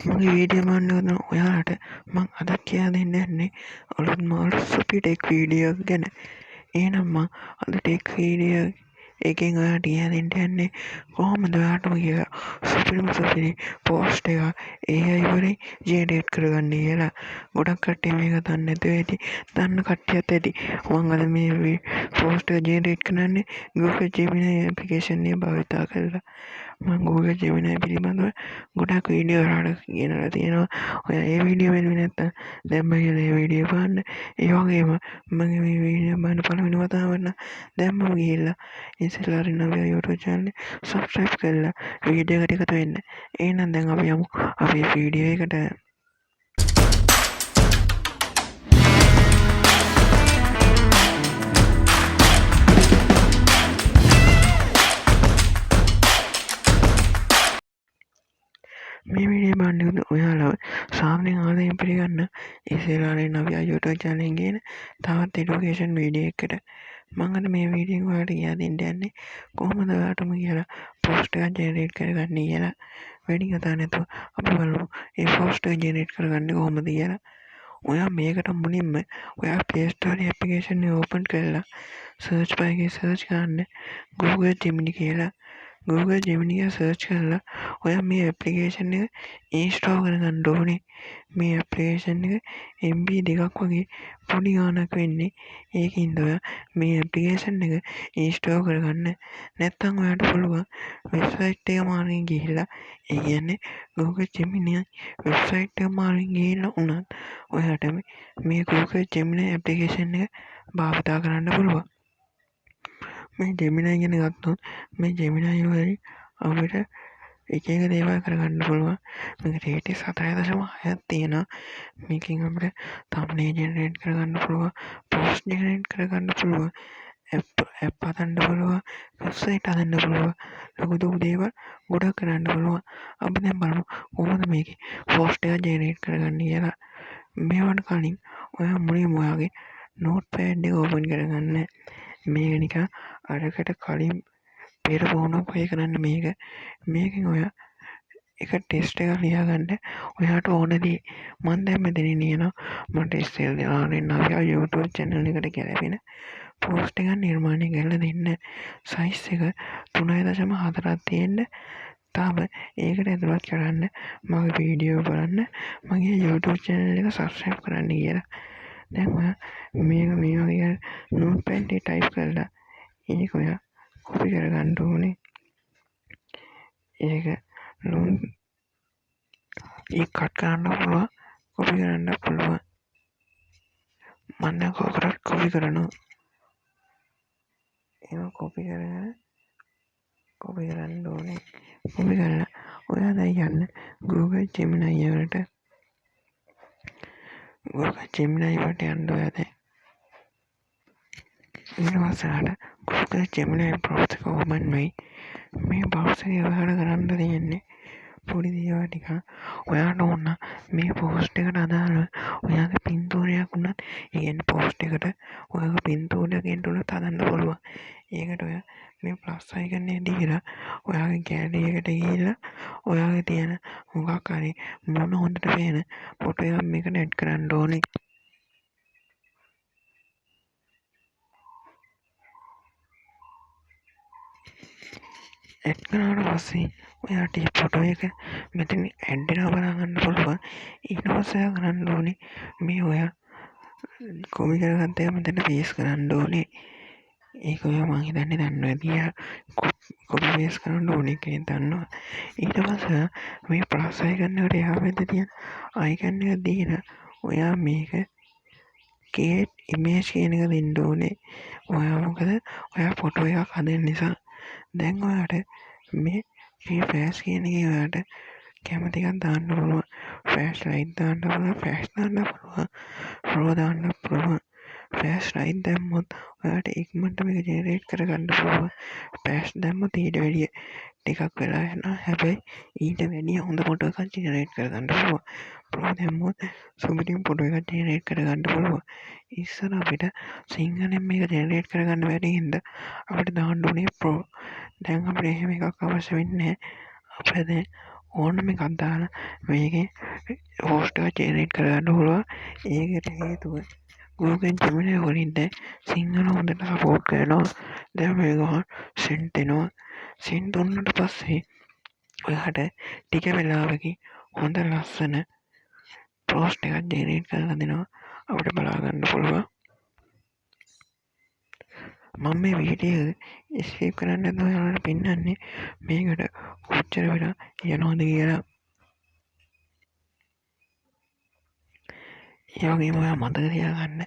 මගේ වීඩියෝ බලන්න හදන ඔයාලට මං අද කියලා දෙන්න යන්නේ අලුත්ම රෙසිපි ටෙක් වීඩියෝ ගැන. එහෙනම් මං අද ටෙක් වීඩියෝ එකෙන් ඔයාලට කියලා දෙන්න යන්නේ කොහොමද ඔයාලටම කියලා සුපිරි පෝස්ට් එක AI වලින් ජෙනරේට් කරගන්නේ කියලා. ගොඩක් කට්ටිය මේක දන්නේ නැතුව ඇති. දන්න කට්ටියත් ඇති. මං අද මේ පෝස්ට් එක ජෙනරේට් කරන්නේ Google Gemini ඇප්ලිකේෂන් එක භාවිතා කරලා. මං Google Gemini පිළිබඳව ගොඩක් වීඩියෝ ඔයාලට ගෙනලා තියෙනවා. ඔයා ඒ වීඩියෝ බලුවේ නැත්නම් දැන් මම කියන ඒ වීඩියෝ බලන්න. ඒ වගේම මගේ මේ වීඩියෝ බලන පළවෙනි වතාවට නම් දැන්ම ගිහිල්ලා ඉන්ස්ටාග්‍රෑම් නවය YouTube channel එක subscribe කරලා වීඩියෝ එකට එකතු වෙන්න. එහෙනම් දැන් අපි යමු අපේ වීඩියෝ එකට. මේ වීඩියෝ බලන්න ඔයාලා සාමාන්‍යයෙන් ආදායම් පිළිගන්න ඉස්සෙල්ලාගෙන අපි YouTube channel එකෙන් ගේන තවත් education වීඩියෝ එකකට මම අද මේ වීඩියෝ එක ඔයාලට කියලා දෙන්න යන්නේ කොහොමද ඔයාලටම කියලා post එක generate කරගන්නේ කියලා. වැඩි කතා නැතුව අපි බලමු මේ post එක generate කරගන්නේ කොහොමද කියලා. ඔයා මේකට මුලින්ම ඔයා Play Store application එක open කරලා search bar එකේ search කරන්න Google Gemini කියලා. Google Gemini එක search කරලා ඔයා මේ ඇප්ලිකේෂන් එක ඉන්ස්ටෝල් කරගන්න ඕනේ. මේ ඇප්ලිකේෂන් එක MB 2ක් වගේ පොඩි ගාණක් වෙන්නේ. ඒකින්ද ඔයා මේ ඇප්ලිකේෂන් එක ඉන්ස්ටෝල් කරගන්න. නැත්නම් ඔයාට පුළුවන් වෙබ්සයිට් එක මාර්ගෙන් ගිහිල්ලා ඒ කියන්නේ Google Gemini වෙබ්සයිට් එක මාර්ගෙන් ගිහිල්ලා උනත් ඔයාට මේ Google Gemini ඇප්ලිකේෂන් එක භාවිතා කරන්න පුළුවන්. මේ Gemini ගැන ගත්තොත් මේ Gemini වලින් අපිට එක එක දේවල් කරගන්න පුළුවන්. මේක රේටිං 4.6ක් තියෙනවා. මේකෙන් අපිට thumbnail generate කරගන්න පුළුවන්, post generate කරගන්න පුළුවන්, app හදන්න පුළුවන්, website හදන්න පුළුවන්. ලොකු දේවල් ගොඩක් කරන්න පුළුවන්. අපි දැන් බලමු කොහොමද මේකේ post එක generate කරගන්නේ කියලා. මේවට කලින් ඔයා මුලින්ම ඔයාගේ notepad එක open කරගන්න. මේක නිකන් අරකට කලින් පෙර වුණා ඔය කරන්න මේකෙන් ඔයා එක ටෙස්ට් එකක් ලියාගන්න ඔයාට ඕන දේ මම දැන් මෙතන නියනවා මට ඉස්සෙල්ලාගෙන ආවා YouTube channel එකට ගැලපෙන post එකක් නිර්මාණය කරලා දෙන්න size එක 3.4ක් තියෙන්න තාම ඒකට ඇතුළත් කරන්න මගේ වීඩියෝ බලන්න මගේ YouTube channel එක subscribe කරන්න කියලා. දැන් ඔයා මේක මේ වගේ notepad එකේ type කරලා ඒක ඔයා copy කරගන්න ඕනේ. ඒක cut කරන්න පුළුවන්, copy කරන්න පුළුවන්. මම දැන් copy කරනවා. ඒක copy කරන්න ඕනේ. copy කරලා ඔයා දැන් යන්න Google Gemini වලට. Google Gemini වලට යන්න ඔයා දැන්. ඊට පස්සේ Google Gemini browser එක open වෙයි. මේ browser එක ඔයාලා කරන්න තියෙන්නේ පොඩි දේවල් ටික. ඔයාට ඕන මේ post එකට අදාළව ඔයාගේ පින්තූරයක් වුණත් ඒ කියන්නේ post එකට ඔයාගේ පින්තූරයක් උනත් හදන්න පුළුවන්. ඒකට ඔයා මේ plus icon එක දීලා ඔයාගේ gallery එකට ගිහිල්ලා ඔයාගේ තියෙන මොකක් හරි මොන හොඳට පේන ෆොටෝ එකක් මේකට add කරන්න ඕනේ. add කරාට පස්සේ ඔයාට මේ ෆොටෝ එක මෙතන add වෙනවා බලා ගන්න පුළුවන්. ඊට පස්සේ කරන්න ඕනේ මේ ඔයා copy කරගත්ත එක මෙතන paste කරන්න ඕනේ. ඒක ඔයා මං හිතන්නේ දන්නවා ඇති. copy paste කරන්න ඕනේ කියන දන්නවා. ඊට පස්සේ මේ plus icon එකට එහා පැත්තේ තියෙන icon එක දීලා ඔයා මේක create image කියන එක දෙන්න ඕනේ. ඔයා මොකද ඔයා ෆොටෝ එකක් හදන නිසා දැන් ඔයාට මේ flash කියන එකේ ඔයාට කැමති එකක් දාන්න පුළුවන්. flash light දාන්න පුළුවන්, flash දාන්න පුළුවන්, pro දාන්න පුළුවන්. flash light දැම්මොත් ඔයාට ඉක්මනට මේක generate කරගන්න පුළුවන්. flash දැම්මොත් ඊට වැඩිය ටිකක් වෙලා යනවා. හැබැයි ඊට වැඩිය හොඳ ෆොටෝ එකක් generate කරගන්න පුළුවන්. pro දැම්මොත් සුපිරිම ෆොටෝ එකක් generate කරගන්න පුළුවන්. ඉස්සර අපිට සිංහලෙන් මේක generate කරගන්න බැරි හින්දා අපිට දාන්න උනේ pro. දැන් අපිට එහෙම එකක් අවශ්‍ය වෙන්නේ නැහැ. අපිට දැන් ඕනම එකක් දාලා මේකේ පෝස්ට් එකක් ජෙනරේට් කරගන්න පුළුවන්. ඒකට හේතුව Google Gemini වලින් දැන් සිංහල හොඳට සපෝට් කරනවා. දැන් මේක සෙන්ඩ් එනවා. සෙන්ඩ් දුන්නට පස්සේ ඔයාට ටික වෙලාවකින් හොඳ ලස්සන පෝස්ට් එකක් ජෙනරේට් කරලා දෙනවා. අපිට බලා ගන්න පුළුවන්. මම මේ වීඩියෝ ස්කීප් කරන්නේ නැතුව ඔයාලට පෙන්නන්නේ මේකට කොච්චර වෙලා යනවද කියලා. ඒ වගේම ඔයා මතක තියාගන්න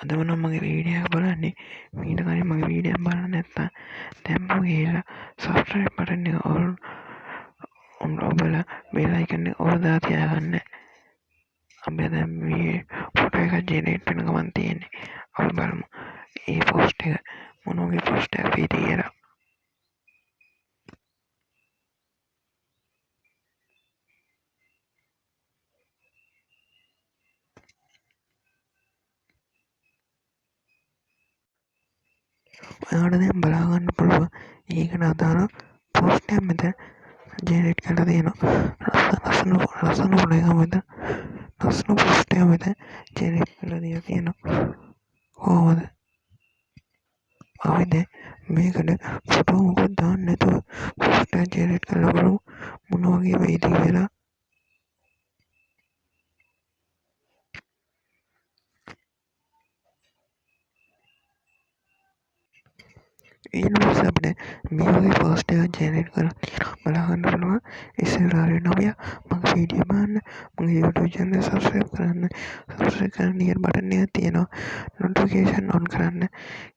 අදම නම් මගේ වීඩියෝ එක බලන්නේ මීට කලින් මගේ වීඩියෝ එක බලලා නැත්නම් දැන්ම ගිහලා සබ්ස්ක්‍රයිබ් බටන් එක ඔන් ඔබලා බෙල් අයිකන් එක ඕල් දාලා තියාගන්න. අපි දැන් මේ ෆොටෝ එක ජෙනරේට් වෙන ගමන් තියෙන්නේ. අපි බලමු මේ පෝස්ට් එක මොන වගේ පෝස්ට් එකක් වෙයිද කියලා. ඔයාලට දැන් බලා ගන්න පුළුවන් ඒකට අදාළ පෝස්ට් එකක් මෙතන ජෙනරේට් කරලා තියෙනවා. ලස්සන ෆොටෝ එකක් මෙතන ලස්සන පෝස්ට් එකක් මෙතන ජෙනරේට් කරලා දීලා තියෙනවා. කොහොමද? අපි දැන් මේකට ෆොටෝ මොකක්ද දාන්න නැතුව පෝස්ට් එකක් ජෙනරේට් කරලා බලමු මොන වගේ වෙයිද කියලා. ඊට පස්සේ අපිට මේ වගේ පෝස්ට් එකක් ජෙනරේට් කරලා තියෙනවා. බලා ගන්න පුළුවන්. ඉස්සරහට නෝයා මගේ වීඩියෝ බලන්න මගේ YouTube channel එක සබ්ස්ක්‍රයිබ් කරන්න නියර් බටන් එකක් තියෙනවා. නොටිෆිකේෂන් ඔන් කරන්න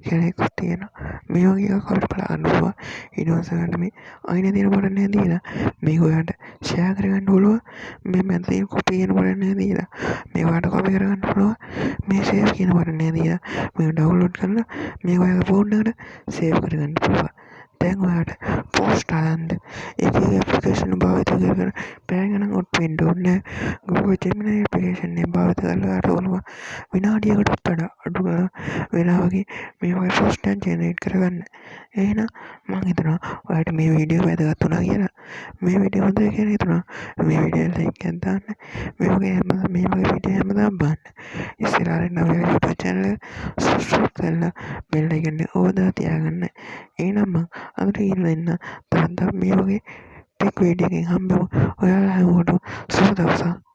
කියලා එකක් තියෙනවා. මේ වගේ එකක් අපිට බලා ගන්න පුළුවන්. ඊට පස්සේ ගන්න මේ අයිනේ තියෙන බටන් එක දීලා මේක ඔයාලට ෂෙයා කරගන්න පුළුවන්. මේ මැද තියෙන කොපි කියන බටන් එක දීලා මේක ඔයාලට කොපි කරගන්න පුළුවන්. මේ සේව් කියන බටන් එක දීලා මේක ඩවුන්ලෝඩ් කරලා මේක ඔයාගේ ෆෝන් එකට සේව් කරගන්න පුළුවන්. දැන් ඔයාට පෝස්ට් හදන්න එක ඇප්ලිකේෂන් භාවිත කරගෙන පැය ගණන් ඔට්ටු වෙන්න ඕනේ. Google Gemini ඇප්ලිකේෂන් එක භාවිත කරලා ඔයාට පුළුවන් විනාඩියකටත් වඩා අඩු වෙලාවකින් මේ වගේ පෝස්ට් එකක් ජෙනරේට් කරගන්න. එහෙනම් මම හිතනවා ඔයාලට මේ වීඩියෝ වැදගත් වුණා කියලා. මේ වීඩියෝ හොඳයි කියලා හිතනවා මේ වීඩියෝ ලයික් එකක් දාන්න. මේ වගේ වීඩියෝ හැමදාම බලන්න. ඉස්සරහින් නවීන YouTube channel එක සබ්ස්ක්‍රයිබ් කරලා බෙල් අයිකන් එක ඕල් දාලා තියාගන්න. එහෙනම් මම අදට ගිහින් එන්න. තාත්තා මේ වගේ ටෙක් වීඩියෝ එකකින් හම්බෙමු. ඔයාලා හැමෝටම සුබ දවසක්.